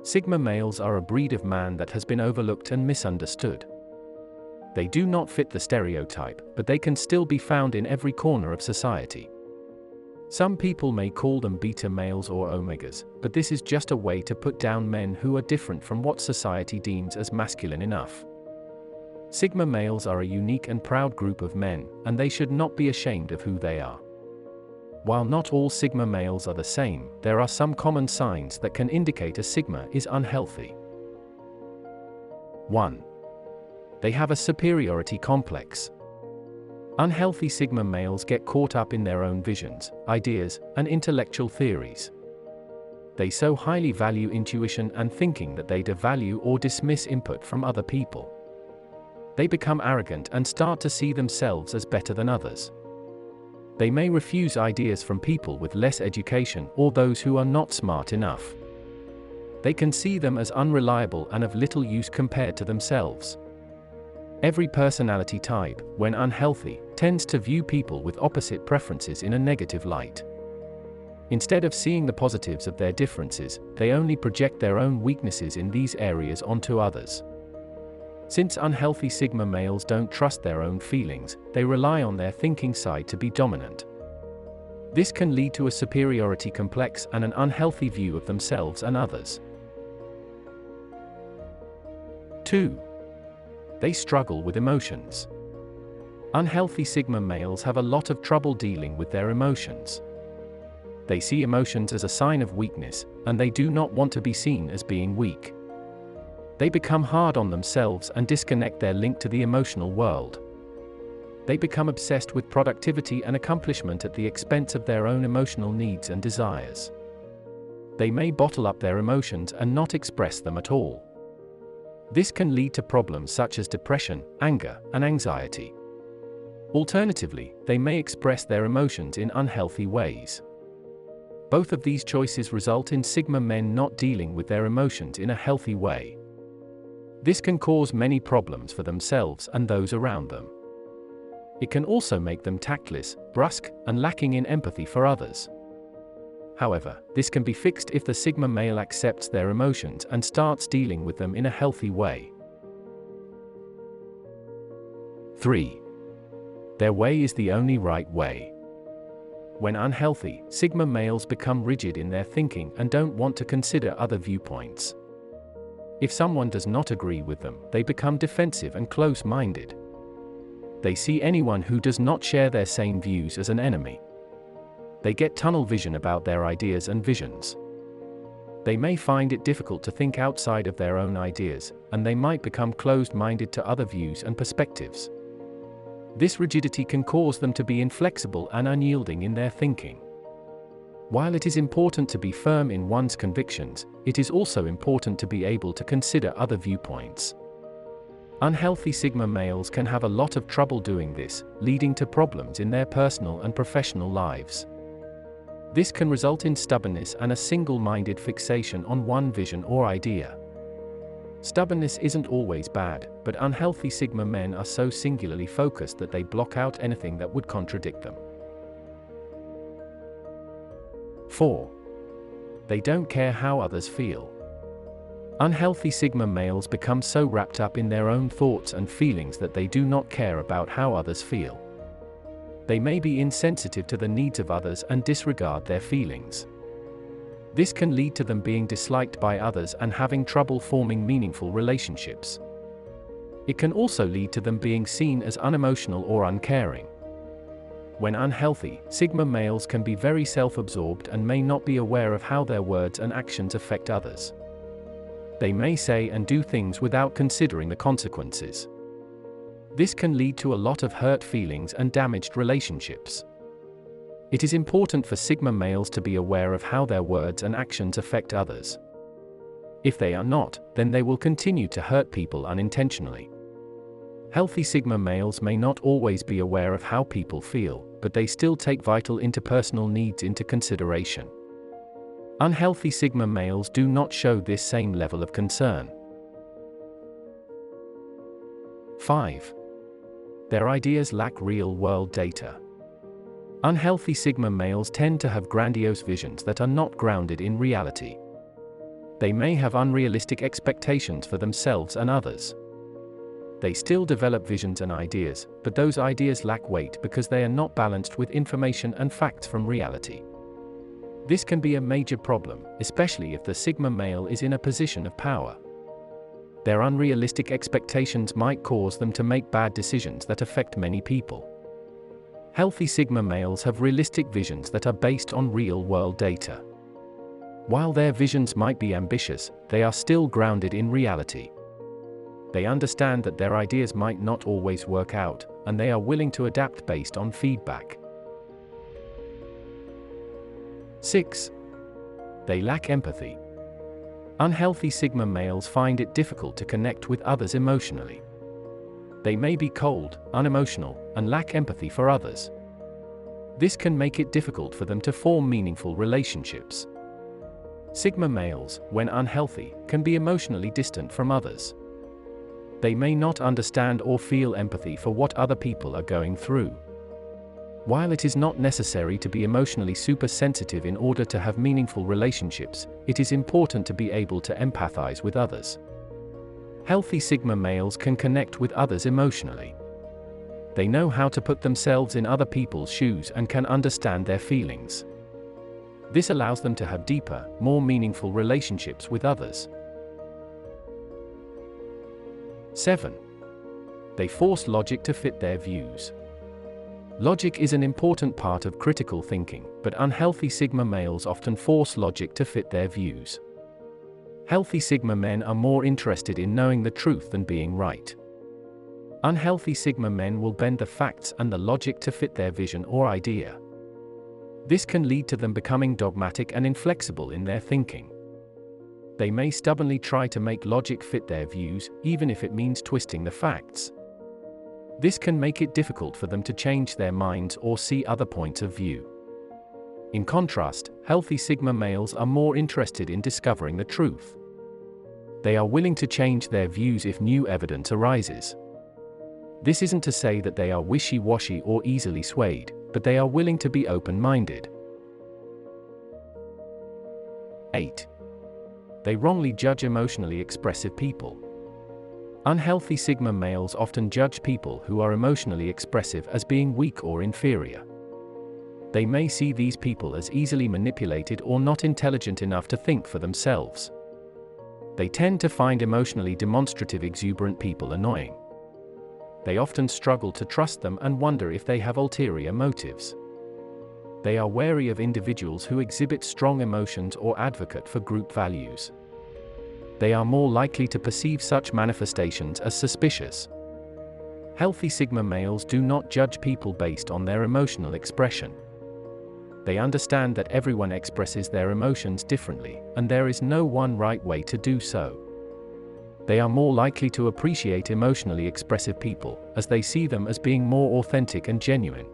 Sigma males are a breed of man that has been overlooked and misunderstood. They do not fit the stereotype, but they can still be found in every corner of society. Some people may call them beta males or omegas, but this is just a way to put down men who are different from what society deems as masculine enough. Sigma males are a unique and proud group of men, and they should not be ashamed of who they are. While not all Sigma males are the same, there are some common signs that can indicate a Sigma is unhealthy. 1. They have a superiority complex. Unhealthy Sigma males get caught up in their own visions, ideas, and intellectual theories. They so highly value intuition and thinking that they devalue or dismiss input from other people. They become arrogant and start to see themselves as better than others. They may refuse ideas from people with less education or those who are not smart enough. They can see them as unreliable and of little use compared to themselves. Every personality type, when unhealthy, tends to view people with opposite preferences in a negative light. Instead of seeing the positives of their differences, they only project their own weaknesses in these areas onto others. Since unhealthy Sigma males don't trust their own feelings, they rely on their thinking side to be dominant. This can lead to a superiority complex and an unhealthy view of themselves and others. 2. They struggle with emotions. Unhealthy Sigma males have a lot of trouble dealing with their emotions. They see emotions as a sign of weakness, and they do not want to be seen as being weak. They become hard on themselves and disconnect their link to the emotional world. They become obsessed with productivity and accomplishment at the expense of their own emotional needs and desires. They may bottle up their emotions and not express them at all. This can lead to problems such as depression, anger, and anxiety. Alternatively, they may express their emotions in unhealthy ways. Both of these choices result in Sigma men not dealing with their emotions in a healthy way. This can cause many problems for themselves and those around them. It can also make them tactless, brusque, and lacking in empathy for others. However, this can be fixed if the Sigma male accepts their emotions and starts dealing with them in a healthy way. 3. Their way is the only right way. When unhealthy, Sigma males become rigid in their thinking and don't want to consider other viewpoints. If someone does not agree with them, they become defensive and close-minded. They see anyone who does not share their same views as an enemy. They get tunnel vision about their ideas and visions. They may find it difficult to think outside of their own ideas, and they might become closed-minded to other views and perspectives. This rigidity can cause them to be inflexible and unyielding in their thinking. While it is important to be firm in one's convictions, it is also important to be able to consider other viewpoints. Unhealthy Sigma males can have a lot of trouble doing this, leading to problems in their personal and professional lives. This can result in stubbornness and a single-minded fixation on one vision or idea. Stubbornness isn't always bad, but unhealthy Sigma men are so singularly focused that they block out anything that would contradict them. 4. They don't care how others feel. Unhealthy Sigma males become so wrapped up in their own thoughts and feelings that they do not care about how others feel. They may be insensitive to the needs of others and disregard their feelings. This can lead to them being disliked by others and having trouble forming meaningful relationships. It can also lead to them being seen as unemotional or uncaring. When unhealthy, Sigma males can be very self-absorbed and may not be aware of how their words and actions affect others. They may say and do things without considering the consequences. This can lead to a lot of hurt feelings and damaged relationships. It is important for Sigma males to be aware of how their words and actions affect others. If they are not, then they will continue to hurt people unintentionally. Healthy Sigma males may not always be aware of how people feel, but they still take vital interpersonal needs into consideration. Unhealthy Sigma males do not show this same level of concern. 5. Their ideas lack real-world data. Unhealthy Sigma males tend to have grandiose visions that are not grounded in reality. They may have unrealistic expectations for themselves and others. They still develop visions and ideas, but those ideas lack weight because they are not balanced with information and facts from reality. This can be a major problem, especially if the Sigma male is in a position of power. Their unrealistic expectations might cause them to make bad decisions that affect many people. Healthy Sigma males have realistic visions that are based on real-world data. While their visions might be ambitious, they are still grounded in reality. They understand that their ideas might not always work out, and they are willing to adapt based on feedback. 6. They lack empathy. Unhealthy Sigma males find it difficult to connect with others emotionally. They may be cold, unemotional, and lack empathy for others. This can make it difficult for them to form meaningful relationships. Sigma males, when unhealthy, can be emotionally distant from others. They may not understand or feel empathy for what other people are going through. While it is not necessary to be emotionally super sensitive in order to have meaningful relationships, it is important to be able to empathize with others. Healthy Sigma males can connect with others emotionally. They know how to put themselves in other people's shoes and can understand their feelings. This allows them to have deeper, more meaningful relationships with others. 7. They force logic to fit their views. Logic is an important part of critical thinking, but unhealthy Sigma males often force logic to fit their views. Healthy Sigma men are more interested in knowing the truth than being right. Unhealthy Sigma men will bend the facts and the logic to fit their vision or idea. This can lead to them becoming dogmatic and inflexible in their thinking. They may stubbornly try to make logic fit their views, even if it means twisting the facts. This can make it difficult for them to change their minds or see other points of view. In contrast, healthy Sigma males are more interested in discovering the truth. They are willing to change their views if new evidence arises. This isn't to say that they are wishy-washy or easily swayed, but they are willing to be open-minded. 8. They wrongly judge emotionally expressive people. Unhealthy Sigma males often judge people who are emotionally expressive as being weak or inferior. They may see these people as easily manipulated or not intelligent enough to think for themselves. They tend to find emotionally demonstrative exuberant people annoying. They often struggle to trust them and wonder if they have ulterior motives. They are wary of individuals who exhibit strong emotions or advocate for group values. They are more likely to perceive such manifestations as suspicious. Healthy Sigma males do not judge people based on their emotional expression. They understand that everyone expresses their emotions differently, and there is no one right way to do so. They are more likely to appreciate emotionally expressive people, as they see them as being more authentic and genuine.